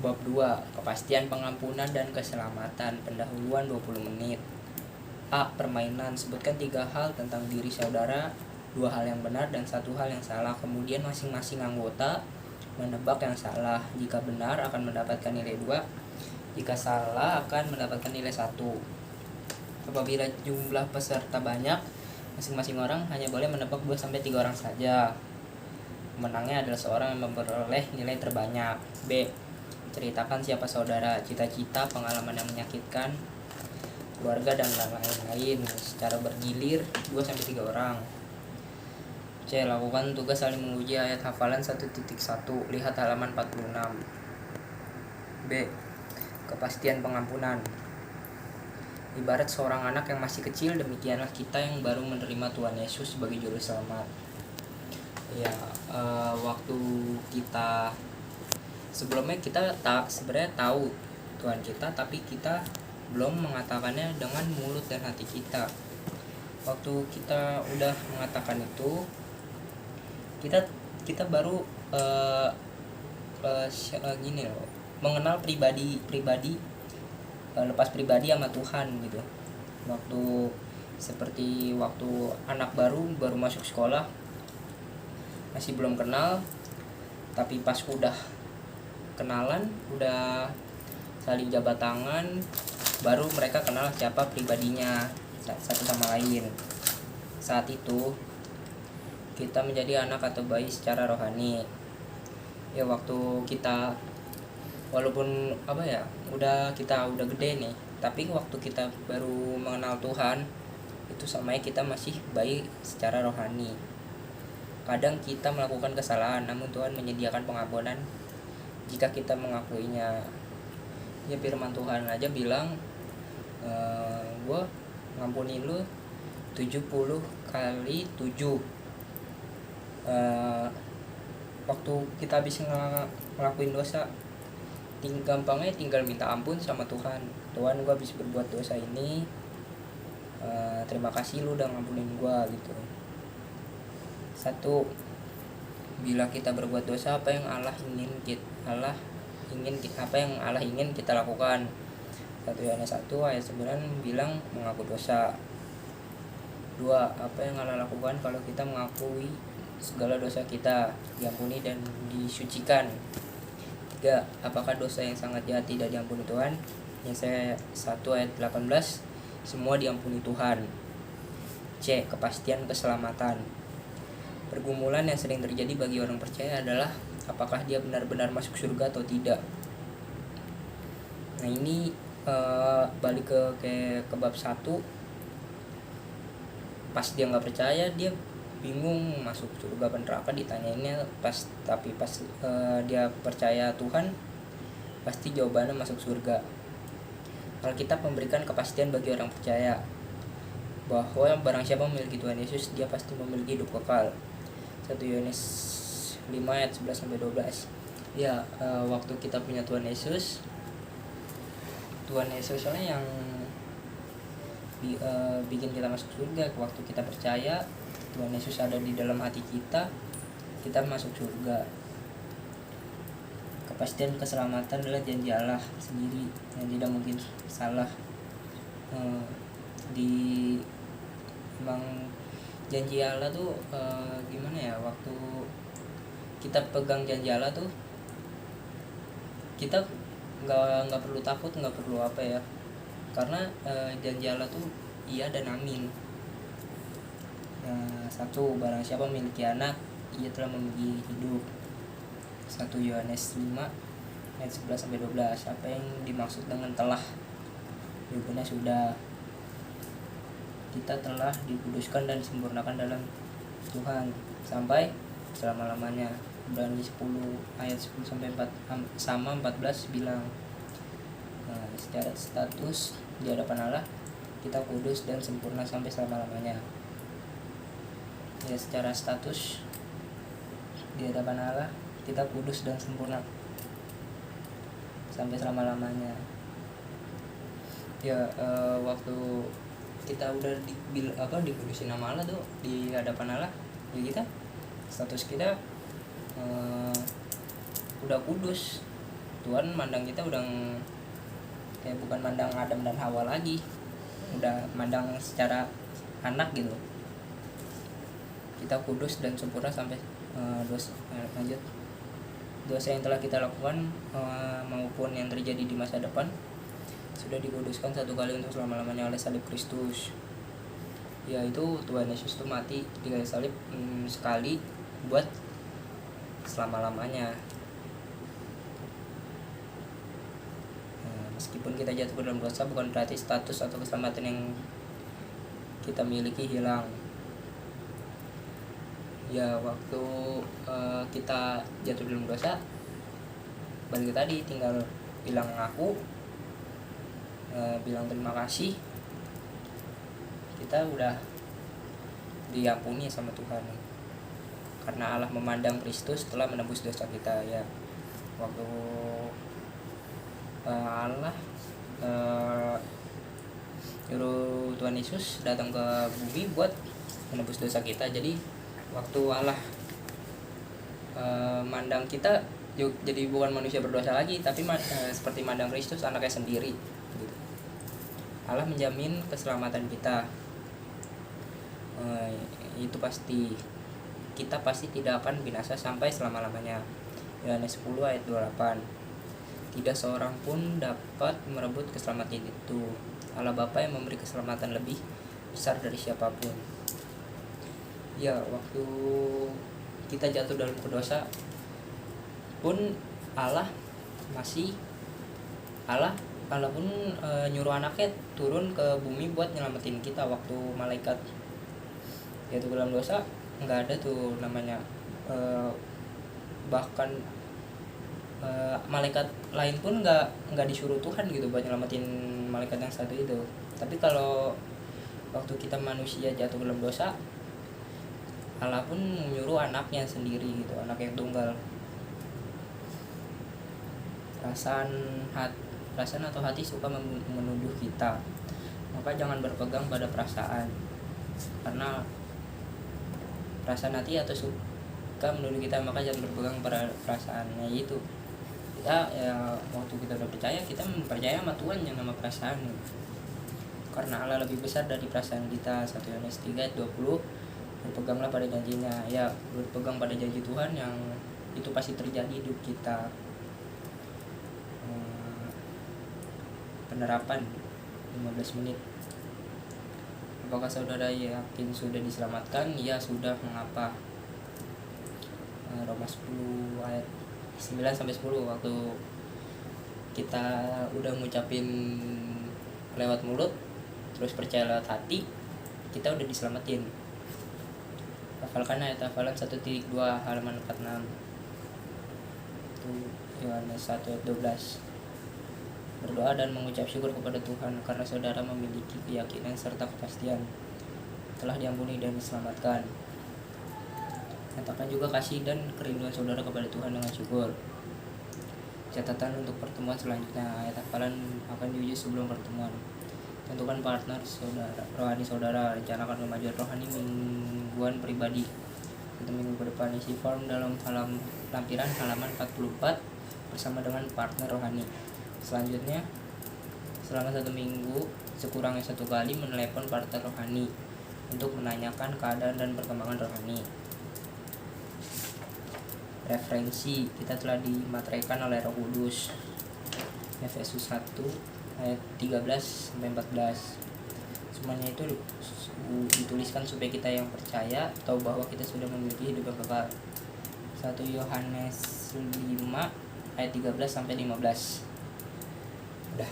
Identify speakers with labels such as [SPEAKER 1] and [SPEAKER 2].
[SPEAKER 1] Bab 2. Kepastian pengampunan dan keselamatan. Pendahuluan 20 menit. A. Permainan. Sebutkan 3 hal tentang diri saudara, 2 hal yang benar dan 1 hal yang salah. Kemudian masing-masing anggota menebak yang salah. Jika benar akan mendapatkan nilai 2, jika salah akan mendapatkan nilai 1. Apabila jumlah peserta banyak, masing-masing orang hanya boleh menebak 2-3 orang saja. Pemenangnya adalah seorang yang memperoleh nilai terbanyak. B. Ceritakan siapa saudara, cita-cita, pengalaman yang menyakitkan, keluarga, dan lain-lain secara bergilir 2-3 orang. C. Lakukan tugas saling menguji ayat hafalan 1.1. Lihat halaman 46. B. Kepastian pengampunan. Ibarat seorang anak yang masih kecil, demikianlah kita yang baru menerima Tuhan Yesus sebagai juru selamat. Ya, waktu kita sebelumnya kita sebenarnya tahu Tuhan kita, tapi kita belum mengatakannya dengan mulut dan hati kita. Waktu kita udah mengatakan itu, kita baru gini loh, mengenal pribadi lepas pribadi sama Tuhan gitu. Seperti waktu anak baru masuk sekolah, masih belum kenal, tapi pas udah kenalan, udah saling jabat tangan, baru mereka kenal siapa pribadinya satu sama lain. Saat itu kita menjadi anak atau bayi secara rohani. Ya, waktu kita walaupun kita udah gede nih, tapi waktu kita baru mengenal Tuhan, itu sama kita masih bayi secara rohani. Kadang kita melakukan kesalahan, namun Tuhan menyediakan pengampunan jika kita mengakuinya. Ya, firman Tuhan aja bilang, gue ngampuni lu 70 kali 7. Waktu kita habis ngelakuin dosa, gampangnya tinggal minta ampun sama Tuhan. Tuhan, gue habis berbuat dosa ini, terima kasih lu udah ngampunin gue gitu. 1. Bila kita berbuat dosa, apa yang Allah ingin kita lakukan? 1 Yohanes 1 ayat 9 bilang mengaku dosa. 2. Apa yang Allah lakukan kalau kita mengakui segala dosa kita, diampuni dan disucikan? 3. Apakah dosa yang sangat jahat tidak diampuni Tuhan? Yesaya 1 ayat 18, semua diampuni Tuhan. C. Kepastian keselamatan. Pergumulan yang sering terjadi bagi orang percaya adalah apakah dia benar-benar masuk surga atau tidak. Nah, ini balik ke bab 1. Pas dia nggak percaya, dia bingung masuk surga apa neraka, ditanyainnya pas dia percaya Tuhan, pasti jawabannya masuk surga. Alkitab memberikan kepastian bagi orang percaya bahwa barang siapa memiliki Tuhan Yesus, dia pasti memiliki hidup kekal. 1 Yohanes 5 ayat 11-12. Ya, waktu kita punya Tuhan Yesus soalnya yang bikin kita masuk surga. Waktu kita percaya Tuhan Yesus ada di dalam hati kita masuk surga. Kepastian keselamatan adalah janji Allah sendiri yang tidak mungkin salah. Emang janji Allah tuh gimana ya, waktu kita pegang janji Allah tuh kita nggak perlu takut, nggak perlu apa ya, karena janji Allah tuh iya dan amin. 1. Barang siapa memiliki anak, ia telah memiliki hidup. 1 Yohanes 5 ayat 11-12. Apa yang dimaksud dengan telah? Jawabannya sudah. Kita telah dikuduskan dan disempurnakan dalam Tuhan sampai selama-lamanya. Ibrani 10 ayat 10-14 bilang, secara status di hadapan Allah kita kudus dan sempurna sampai selama-lamanya. Ya, secara status di hadapan Allah kita kudus dan sempurna sampai selama-lamanya. Ya, waktu kita udah dikudusin nama Allah tuh di hadapan Allah, ya kita status kita udah kudus, Tuhan mandang kita udah kayak bukan mandang Adam dan Hawa lagi, udah mandang secara anak gitu. Kita kudus dan sempurna sampai lanjut. Dosa yang telah kita lakukan maupun yang terjadi di masa depan sudah dikuduskan satu kali untuk selama-lamanya oleh salib Kristus. Yaitu Tuhan Yesus itu mati di kayu salib sekali buat selama-lamanya. Meskipun kita jatuh ke dalam dosa, bukan berarti status atau keselamatan yang kita miliki hilang. Ya, waktu kita jatuh dalam dosa, balik tadi tinggal bilang ngaku, bilang terima kasih, kita udah diampuni sama Tuhan. Karena Allah memandang Kristus telah menebus dosa kita. Ya, waktu Allah nyuruh Tuhan Yesus datang ke bumi buat menebus dosa kita. Jadi waktu Allah mandang kita jadi bukan manusia berdosa lagi, tapi seperti mandang Kristus, anaknya sendiri gitu. Allah menjamin keselamatan kita. Itu pasti, kita pasti tidak akan binasa sampai selama-lamanya. Yohanes 10 ayat 28. Tidak seorang pun dapat merebut keselamatan itu. Allah Bapa yang memberi keselamatan lebih besar dari siapapun. Ya, waktu kita jatuh dalam dosa pun Allah pun nyuruh anaknya turun ke bumi buat nyelamatin kita. Waktu malaikat jatuh dalam dosa, nggak ada tuh namanya bahkan malaikat lain pun nggak disuruh Tuhan gitu buat nyelamatin malaikat yang satu itu. Tapi kalau waktu kita manusia jatuh dalam dosa, Allah pun menyuruh anaknya sendiri gitu, anak yang tunggal. Perasaan atau hati suka menuduh kita, maka jangan berpegang pada perasaan, karena perasaan hati atau suka menuduh kita, maka jangan berpegang pada perasaannya itu. Kita ya, waktu kita udah percaya, kita percaya sama Tuhan yang nama perasaan, karena Allah lebih besar dari perasaan kita. 1 Yohanes 3 ayat 20. Berpeganglah pada janjinya. Ya, berpegang pada janji Tuhan yang itu pasti terjadi hidup kita. Penerapan 15 menit. Apakah saudara yakin sudah diselamatkan? Ya, sudah. Mengapa? Roma 10 ayat 9-10. Waktu kita udah ngucapin lewat mulut, terus percaya lewat hati, kita udah diselamatin. Hafalkan ayat hafalan 1.2 halaman 46. Itu Yohanes 1 ayat 12. Berdoa dan mengucap syukur kepada Tuhan karena saudara memiliki keyakinan serta kepastian telah diampuni dan diselamatkan. Nyatakan juga kasih dan kerinduan saudara kepada Tuhan dengan syukur. Catatan untuk pertemuan selanjutnya. Ayat hafalan akan diuji sebelum pertemuan. Tentukan partner saudara, rohani saudara. Rencanakan kemajuan rohani mingguan pribadi. Untuk minggu ke depan, isi form dalam lampiran halaman 44 bersama dengan partner rohani. Selanjutnya, selama 1 minggu sekurangnya 1 kali menelepon partner rohani untuk menanyakan keadaan dan perkembangan rohani. Referensi kita telah dimateraikan oleh Roh Kudus. Efesus 1 ayat 13-14. Semuanya itu dituliskan supaya kita yang percaya tahu bahwa kita sudah memiliki hidup yang kekal. 1 Yohanes 5 ayat 13-15. Udah.